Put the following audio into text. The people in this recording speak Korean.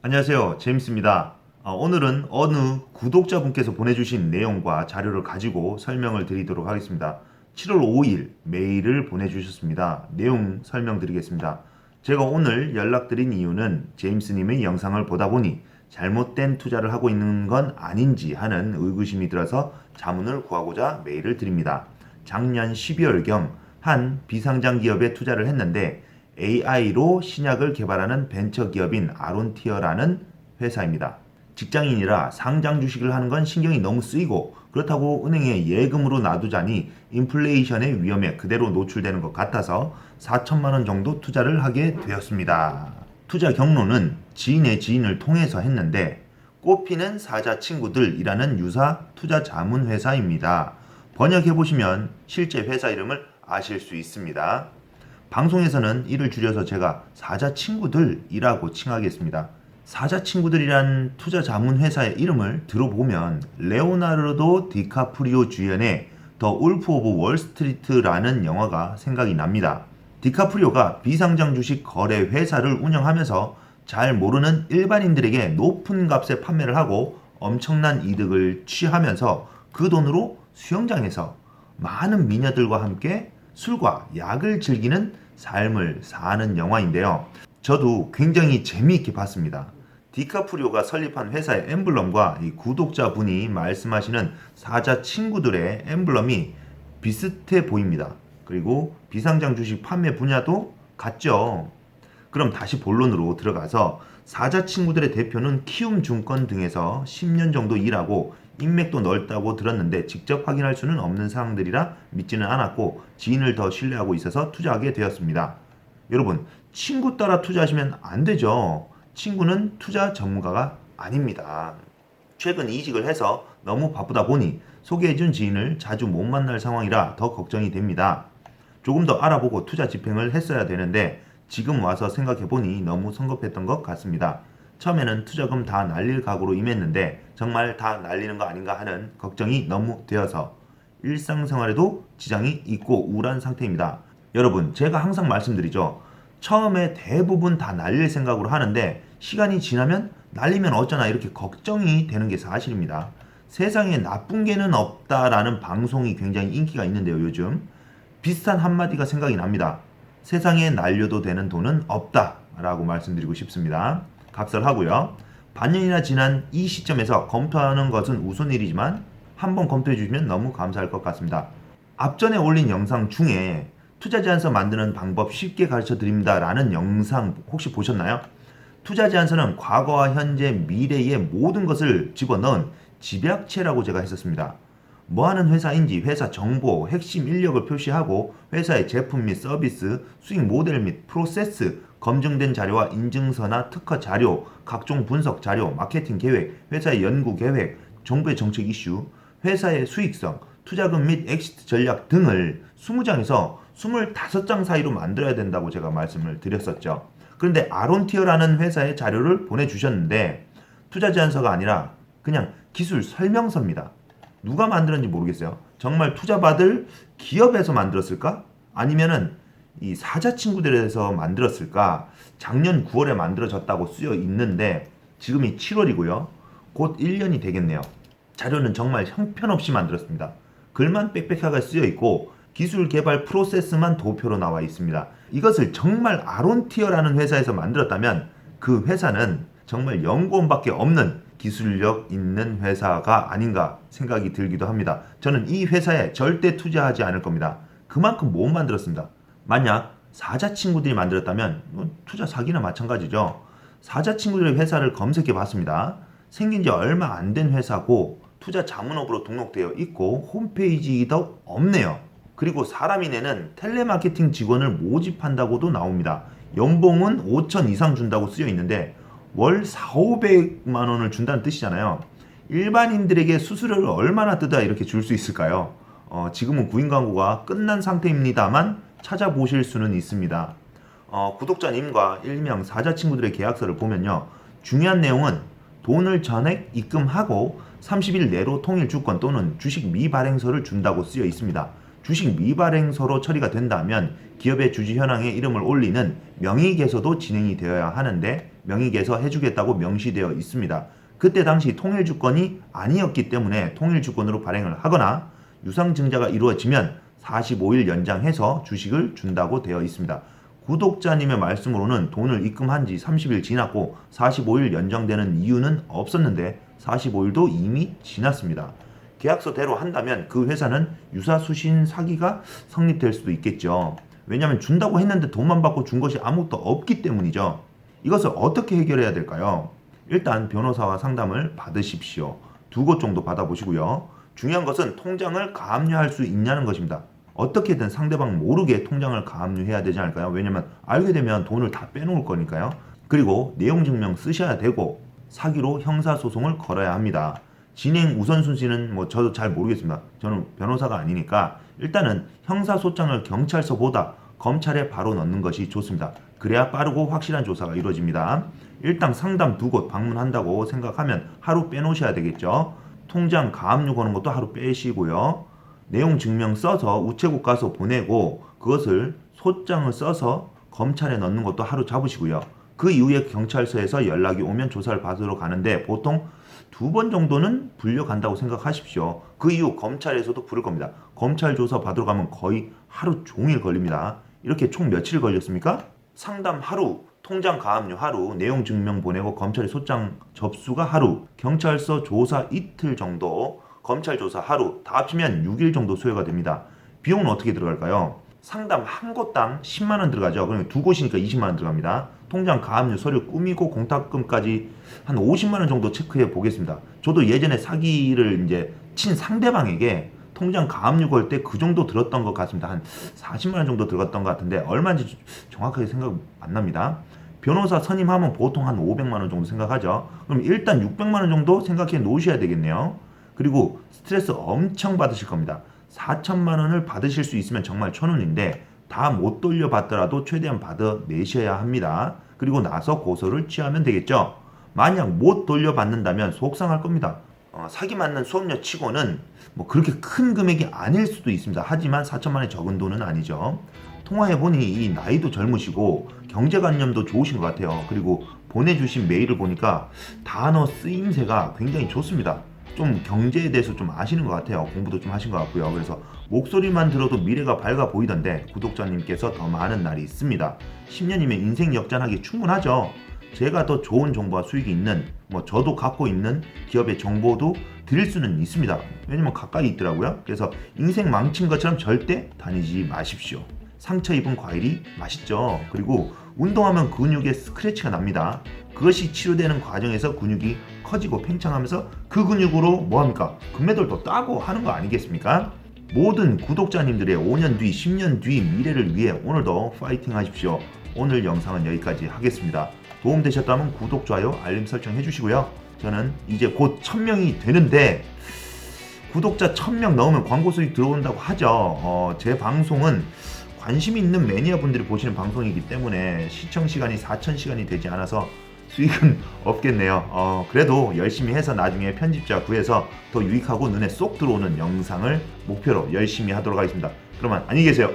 안녕하세요. 제임스입니다. 오늘은 어느 구독자분께서 보내주신 내용과 자료를 가지고 설명을 드리도록 하겠습니다. 7월 5일 메일을 보내주셨습니다. 내용 설명드리겠습니다. 제가 오늘 연락드린 이유는 제임스님의 영상을 보다 보니 잘못된 투자를 하고 있는 건 아닌지 하는 의구심이 들어서 자문을 구하고자 메일을 드립니다. 작년 12월경 한 비상장 기업에 투자를 했는데 AI로 신약을 개발하는 벤처기업인 아론티어라는 회사입니다. 직장인이라 상장 주식을 하는 건 신경이 너무 쓰이고 그렇다고 은행에 예금으로 놔두자니 인플레이션의 위험에 그대로 노출되는 것 같아서 4천만 원 정도 투자를 하게 되었습니다. 투자 경로는 지인의 지인을 통해서 했는데 꽃피는 사자 친구들이라는 유사 투자 자문 회사입니다. 번역해보시면 실제 회사 이름을 아실 수 있습니다. 방송에서는 이를 줄여서 제가 사자 친구들이라고 칭하겠습니다. 사자 친구들이란 투자 자문 회사의 이름을 들어보면 레오나르도 디카프리오 주연의 더 울프 오브 월스트리트라는 영화가 생각이 납니다. 디카프리오가 비상장 주식 거래 회사를 운영하면서 잘 모르는 일반인들에게 높은 값에 판매를 하고 엄청난 이득을 취하면서 그 돈으로 수영장에서 많은 미녀들과 함께 술과 약을 즐기는 삶을 사는 영화인데요. 저도 굉장히 재미있게 봤습니다. 디카프리오가 설립한 회사의 엠블럼과 이 구독자분이 말씀하시는 사자 친구들의 엠블럼이 비슷해 보입니다. 그리고 비상장 주식 판매 분야도 같죠. 그럼 다시 본론으로 들어가서 사자 친구들의 대표는 키움증권 등에서 10년 정도 일하고 인맥도 넓다고 들었는데 직접 확인할 수는 없는 사항들이라 믿지는 않았고 지인을 더 신뢰하고 있어서 투자하게 되었습니다. 여러분, 친구 따라 투자하시면 안 되죠. 친구는 투자 전문가가 아닙니다. 최근 이직을 해서 너무 바쁘다 보니 소개해준 지인을 자주 못 만날 상황이라 더 걱정이 됩니다. 조금 더 알아보고 투자 집행을 했어야 되는데 지금 와서 생각해보니 너무 성급했던 것 같습니다. 처음에는 투자금 다 날릴 각오로 임했는데 정말 다 날리는 거 아닌가 하는 걱정이 너무 되어서 일상생활에도 지장이 있고 우울한 상태입니다. 여러분, 제가 항상 말씀드리죠. 처음에 대부분 다 날릴 생각으로 하는데 시간이 지나면 날리면 어쩌나 이렇게 걱정이 되는 게 사실입니다. 세상에 나쁜 개는 없다라는 방송이 굉장히 인기가 있는데요, 요즘. 비슷한 한마디가 생각이 납니다. 세상에 날려도 되는 돈은 없다라고 말씀드리고 싶습니다. 각설하고요. 반년이나 지난 이 시점에서 검토하는 것은 우선일이지만 한번 검토해 주시면 너무 감사할 것 같습니다. 앞전에 올린 영상 중에 투자 제안서 만드는 방법 쉽게 가르쳐 드립니다 라는 영상 혹시 보셨나요? 투자 제안서는 과거와 현재, 미래의 모든 것을 집어넣은 집약체라고 제가 했었습니다. 뭐하는 회사인지 회사 정보, 핵심 인력을 표시하고 회사의 제품 및 서비스, 수익 모델 및 프로세스, 검증된 자료와 인증서나 특허 자료, 각종 분석 자료, 마케팅 계획, 회사의 연구 계획, 정부의 정책 이슈, 회사의 수익성, 투자금 및 엑시트 전략 등을 20장에서 25장 사이로 만들어야 된다고 제가 말씀을 드렸었죠. 그런데 아론티어라는 회사의 자료를 보내주셨는데 투자 제안서가 아니라 그냥 기술 설명서입니다. 누가 만들었는지 모르겠어요. 정말 투자받을 기업에서 만들었을까? 아니면은 이 사자 친구들에서 만들었을까? 작년 9월에 만들어졌다고 쓰여 있는데 지금이 7월이고요. 곧 1년이 되겠네요. 자료는 정말 형편없이 만들었습니다. 글만 빽빽하게 쓰여 있고 기술 개발 프로세스만 도표로 나와 있습니다. 이것을 정말 아론티어라는 회사에서 만들었다면 그 회사는 정말 연구원밖에 없는 기술력 있는 회사가 아닌가 생각이 들기도 합니다. 저는 이 회사에 절대 투자하지 않을 겁니다. 그만큼 못 만들었습니다. 만약 사자 친구들이 만들었다면 투자 사기나 마찬가지죠. 사자 친구들의 회사를 검색해 봤습니다. 생긴 지 얼마 안 된 회사고 투자 자문업으로 등록되어 있고 홈페이지도 없네요. 그리고 사람이 내는 텔레마케팅 직원을 모집한다고도 나옵니다. 연봉은 5천 이상 준다고 쓰여 있는데 월 4,500만 원을 준다는 뜻이잖아요. 일반인들에게 수수료를 얼마나 뜯어야 이렇게 줄 수 있을까요? 지금은 구인 광고가 끝난 상태입니다만 찾아보실 수는 있습니다. 구독자님과 일명 사자 친구들의 계약서를 보면요. 중요한 내용은 돈을 전액 입금하고 30일 내로 통일 주권 또는 주식 미발행서를 준다고 쓰여 있습니다. 주식 미발행서로 처리가 된다면 기업의 주주 현황에 이름을 올리는 명의개서도 진행이 되어야 하는데 명의계에서 해주겠다고 명시되어 있습니다. 그때 당시 통일주권이 아니었기 때문에 통일주권으로 발행을 하거나 유상증자가 이루어지면 45일 연장해서 주식을 준다고 되어 있습니다. 구독자님의 말씀으로는 돈을 입금한 지 30일 지났고 45일 연장되는 이유는 없었는데 45일도 이미 지났습니다. 계약서대로 한다면 그 회사는 유사수신 사기가 성립될 수도 있겠죠. 왜냐하면 준다고 했는데 돈만 받고 준 것이 아무것도 없기 때문이죠. 이것을 어떻게 해결해야 될까요? 일단 변호사와 상담을 받으십시오. 2곳 정도 받아보시고요. 중요한 것은 통장을 가압류할 수 있냐는 것입니다. 어떻게든 상대방 모르게 통장을 가압류해야 되지 않을까요? 왜냐면 알게 되면 돈을 다 빼놓을 거니까요. 그리고 내용 증명 쓰셔야 되고 사기로 형사소송을 걸어야 합니다. 진행 우선순위는 저도 잘 모르겠습니다. 저는 변호사가 아니니까 일단은 형사소장을 경찰서보다 검찰에 바로 넣는 것이 좋습니다. 그래야 빠르고 확실한 조사가 이루어집니다. 일단 상담 2곳 방문한다고 생각하면 하루 빼놓으셔야 되겠죠. 통장 가압류 거는 것도 하루 빼시고요. 내용 증명 써서 우체국 가서 보내고 그것을 소장을 써서 검찰에 넣는 것도 하루 잡으시고요. 그 이후에 경찰서에서 연락이 오면 조사를 받으러 가는데 보통 2번 정도는 불려간다고 생각하십시오. 그 이후 검찰에서도 부를 겁니다. 검찰 조사 받으러 가면 거의 하루 종일 걸립니다. 이렇게 총 며칠 걸렸습니까? 상담 하루, 통장 가압류 하루, 내용 증명 보내고 검찰에 소장 접수가 하루, 경찰서 조사 이틀 정도, 검찰 조사 하루, 다 합치면 6일 정도 소요가 됩니다. 비용은 어떻게 들어갈까요? 상담 한 곳당 10만 원 들어가죠. 그러면 2곳이니까 20만 원 들어갑니다. 통장 가압류 서류 꾸미고 공탁금까지 한 50만 원 정도 체크해 보겠습니다. 저도 예전에 사기를 이제 친 상대방에게 통장 가압류 걸 때 그 정도 들었던 것 같습니다. 한 40만 원 정도 들어갔던 것 같은데 얼마인지 정확하게 생각 안 납니다. 변호사 선임하면 보통 한 500만 원 정도 생각하죠. 그럼 일단 600만 원 정도 생각해 놓으셔야 되겠네요. 그리고 스트레스 엄청 받으실 겁니다. 4천만 원을 받으실 수 있으면 정말 천운인데 다 못 돌려받더라도 최대한 받아내셔야 합니다. 그리고 나서 고소를 취하면 되겠죠. 만약 못 돌려받는다면 속상할 겁니다. 사기 맞는 수업료 치고는 그렇게 큰 금액이 아닐 수도 있습니다. 하지만 4천만 원이 적은 돈은 아니죠. 통화해보니 이 나이도 젊으시고 경제관념도 좋으신 것 같아요. 그리고 보내주신 메일을 보니까 단어 쓰임새가 굉장히 좋습니다. 좀 경제에 대해서 좀 아시는 것 같아요. 공부도 좀 하신 것 같고요. 그래서 목소리만 들어도 미래가 밝아 보이던데 구독자님께서 더 많은 날이 있습니다. 10년이면 인생 역전하기 충분하죠. 제가 더 좋은 정보와 수익이 있는 저도 갖고 있는 기업의 정보도 드릴 수는 있습니다. 왜냐면 가까이 있더라고요. 그래서 인생 망친 것처럼 절대 다니지 마십시오. 상처 입은 과일이 맛있죠. 그리고 운동하면 근육에 스크래치가 납니다. 그것이 치료되는 과정에서 근육이 커지고 팽창하면서 그 근육으로 뭐합니까? 금메달도 따고 하는 거 아니겠습니까? 모든 구독자님들의 5년 뒤, 10년 뒤 미래를 위해 오늘도 파이팅 하십시오. 오늘 영상은 여기까지 하겠습니다. 도움되셨다면 구독, 좋아요, 알림 설정 해주시고요. 저는 이제 곧 1000명이 되는데 구독자 1000명 넘으면 광고 수익 들어온다고 하죠. 제 방송은 관심 있는 매니아분들이 보시는 방송이기 때문에 시청 시간이 4000시간이 되지 않아서 수익은 없겠네요. 그래도 열심히 해서 나중에 편집자 구해서 더 유익하고 눈에 쏙 들어오는 영상을 목표로 열심히 하도록 하겠습니다. 그러면 안녕히 계세요.